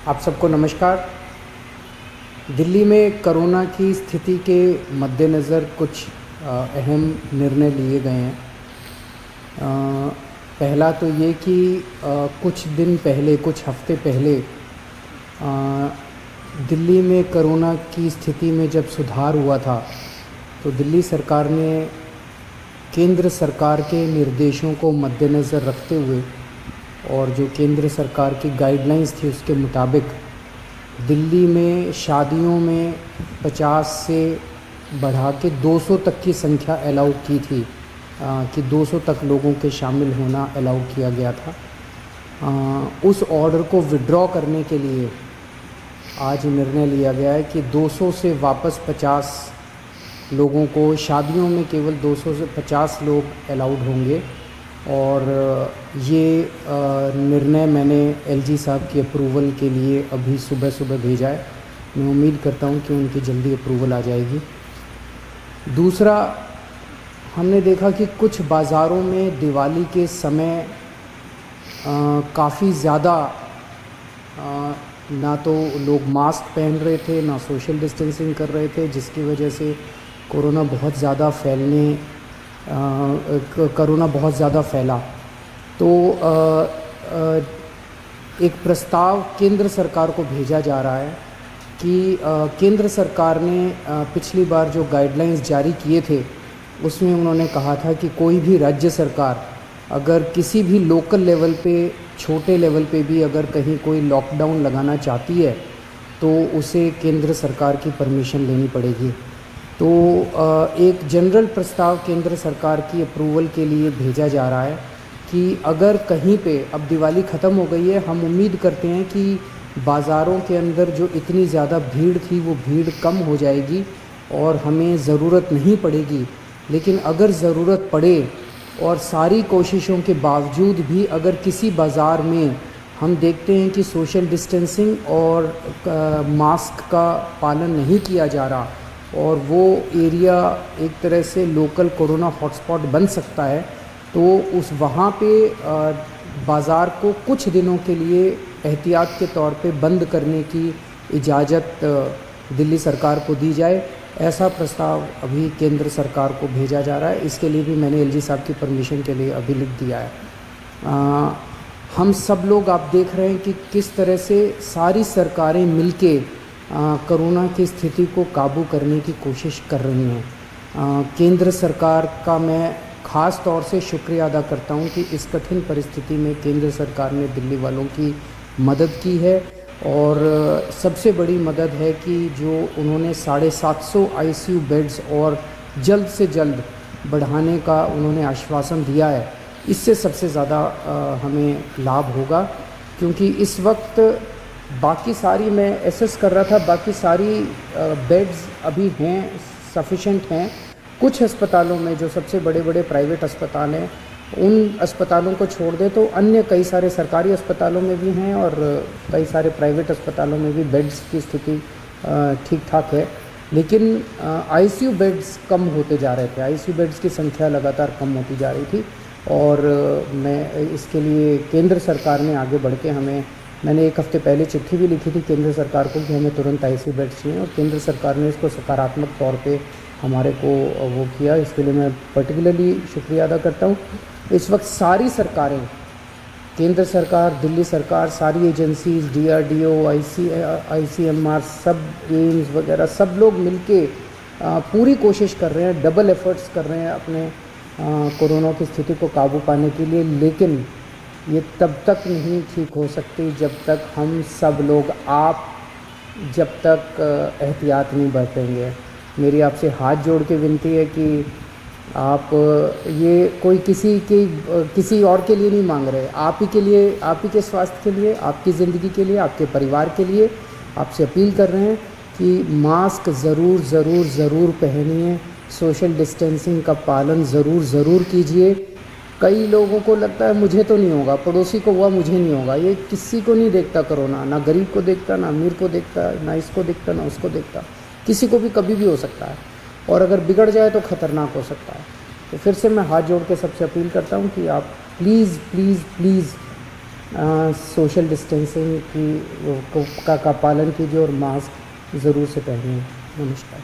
आप सबको नमस्कार। दिल्ली में कोरोना की स्थिति के मद्देनज़र कुछ अहम निर्णय लिए गए हैं। पहला तो ये कि कुछ दिन पहले, कुछ हफ्ते पहले दिल्ली में कोरोना की स्थिति में जब सुधार हुआ था तो दिल्ली सरकार ने केंद्र सरकार के निर्देशों को मद्देनज़र रखते हुए और जो केंद्र सरकार की गाइडलाइंस थी उसके मुताबिक दिल्ली में शादियों में 50 से बढ़ा के 200 तक की संख्या अलाउ की थी कि 200 तक लोगों के शामिल होना अलाउ किया गया था। उस ऑर्डर को विड्रॉ करने के लिए आज निर्णय लिया गया है कि 200 से वापस 50 लोगों को, शादियों में केवल 200 से 50 लोग अलाउड होंगे। और ये निर्णय मैंने एलजी साहब की अप्रूवल के लिए अभी सुबह सुबह भेजा है। मैं उम्मीद करता हूँ कि उनकी जल्दी अप्रूवल आ जाएगी। दूसरा, हमने देखा कि कुछ बाज़ारों में दिवाली के समय काफ़ी ज़्यादा ना तो लोग मास्क पहन रहे थे, ना सोशल डिस्टेंसिंग कर रहे थे, जिसकी वजह से कोरोना बहुत ज़्यादा फैला। तो एक प्रस्ताव केंद्र सरकार को भेजा जा रहा है कि केंद्र सरकार ने पिछली बार जो गाइडलाइंस जारी किए थे उसमें उन्होंने कहा था कि कोई भी राज्य सरकार अगर किसी भी लोकल लेवल पे, छोटे लेवल पे भी अगर कहीं कोई लॉकडाउन लगाना चाहती है तो उसे केंद्र सरकार की परमिशन लेनी पड़ेगी। तो एक जनरल प्रस्ताव केंद्र सरकार की अप्रूवल के लिए भेजा जा रहा है कि अगर कहीं पे, अब दिवाली ख़त्म हो गई है, हम उम्मीद करते हैं कि बाज़ारों के अंदर जो इतनी ज़्यादा भीड़ थी वो भीड़ कम हो जाएगी और हमें ज़रूरत नहीं पड़ेगी। लेकिन अगर ज़रूरत पड़े और सारी कोशिशों के बावजूद भी अगर किसी बाज़ार में हम देखते हैं कि सोशल डिस्टेंसिंग और मास्क का पालन नहीं किया जा रहा और वो एरिया एक तरह से लोकल कोरोना हॉटस्पॉट बन सकता है, तो वहाँ पे बाज़ार को कुछ दिनों के लिए एहतियात के तौर पे बंद करने की इजाज़त दिल्ली सरकार को दी जाए। ऐसा प्रस्ताव अभी केंद्र सरकार को भेजा जा रहा है। इसके लिए भी मैंने एलजी साहब की परमिशन के लिए अभी लिख दिया है। हम सब लोग, आप देख रहे हैं कि किस तरह से सारी सरकारें मिलके कोरोना की स्थिति को काबू करने की कोशिश कर रही हैं। केंद्र सरकार का मैं ख़ास तौर से शुक्रिया अदा करता हूं कि इस कठिन परिस्थिति में केंद्र सरकार ने दिल्ली वालों की मदद की है। और सबसे बड़ी मदद है कि जो उन्होंने 750 आईसीयू बेड्स और जल्द से जल्द बढ़ाने का उन्होंने आश्वासन दिया है। इससे सबसे ज़्यादा हमें लाभ होगा, क्योंकि इस वक्त बाकी सारी, मैं एसेस कर रहा था, बाकी सारी बेड्स अभी हैं, सफिशेंट हैं। कुछ अस्पतालों में, जो सबसे बड़े बड़े प्राइवेट अस्पताल हैं, उन अस्पतालों को छोड़ दे तो अन्य कई सारे सरकारी अस्पतालों में भी हैं और कई सारे प्राइवेट अस्पतालों में भी बेड्स की स्थिति ठीक ठाक है। लेकिन आईसीयू बेड्स कम होते जा रहे थे, आईसीयू बेड्स की संख्या लगातार कम होती जा रही थी। और मैं इसके लिए केंद्र सरकार ने आगे बढ़ के मैंने एक हफ़्ते पहले चिट्ठी भी लिखी थी केंद्र सरकार को कि हमें तुरंत आईसीयू बेड्स चाहिए, और केंद्र सरकार ने इसको सकारात्मक तौर पे हमारे को वो किया। इसके लिए मैं पर्टिकुलरली शुक्रिया अदा करता हूँ। इस वक्त सारी सरकारें, केंद्र सरकार, दिल्ली सरकार, सारी एजेंसीज, डीआरडीओ, आईसीएमआर, सब एम्स वगैरह, सब लोग मिलके पूरी कोशिश कर रहे हैं, डबल एफर्ट्स कर रहे हैं अपने कोरोना की स्थिति को काबू पाने के लिए। लेकिन ये तब तक नहीं ठीक हो सकती जब तक हम सब लोग, आप जब तक एहतियात नहीं बरतेंगे। मेरी आपसे हाथ जोड़ के विनती है कि आप ये कोई किसी और के लिए नहीं मांग रहे, आप ही के लिए, आप ही के स्वास्थ्य के लिए, आपकी ज़िंदगी के लिए, आपके परिवार के लिए आपसे अपील कर रहे हैं कि मास्क ज़रूर पहनिए, सोशल डिस्टेंसिंग का पालन ज़रूर कीजिए। कई लोगों को लगता है मुझे तो नहीं होगा, पड़ोसी को हुआ मुझे नहीं होगा। ये किसी को नहीं देखता कोरोना, ना गरीब को देखता, ना अमीर को देखता, ना इसको देखता, ना उसको देखता। किसी को भी कभी भी हो सकता है, और अगर बिगड़ जाए तो ख़तरनाक हो सकता है। तो फिर से मैं हाथ जोड़ के सबसे अपील करता हूँ कि आप प्लीज़ सोशल डिस्टेंसिंग का पालन कीजिए और मास्क ज़रूर से पहनिए। नमस्कार।